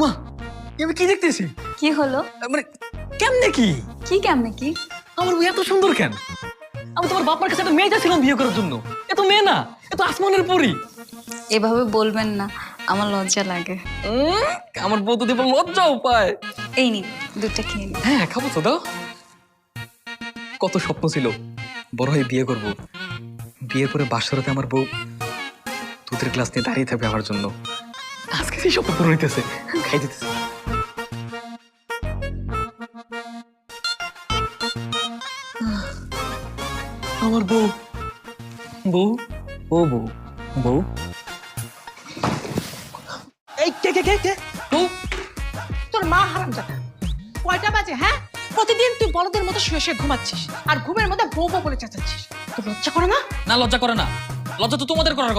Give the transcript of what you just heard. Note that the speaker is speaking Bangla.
মা আমি কি দেখতেছি? কি হলো? মানে কেমনে কি? কি কেমনে কি? আমার বউ এত সুন্দর কেন? আমি তোমার বাপ মার কাছে একটা মেয়ে চাইছিলাম বিয়ে করার জন্য। এ তো মেয়ে না, এ তো আসমানের পরী। এভাবে বলবেন না, আমার লজ্জা লাগে। আমার বউ তো দেবো লজ্জাও পায়। এই নিন, দুধটা খেয়ে নিন। হ্যাঁ খাবো তো, দাও। কত স্বপ্ন ছিল বড় হয়ে বিয়ে করব, বিয়ে করে বাসরাতে আমার বউ দুধের গ্লাস নিয়ে দাঁড়িয়ে থাকবে আমার জন্য। আজকে সেই স্বপ্ন পূরণ হইতেছে, খাই দিতেছে। আমার বউ, বউ, ও বউ, বউ, এই কে কে কে কে বউ। তোর মা হারামজাদা। কয়টা বাজে হ্যাঁ? প্রতিদিন তুই বলদের মতো শুয়ে শুয়ে ঘুমাচ্ছিস আর ঘুমের মধ্যে বউ বউ বলে চেঁচাচ্ছিস। তোর লজ্জা করে না? না লজ্জা করে না, লজ্জা তো তোমাদের করার কথা।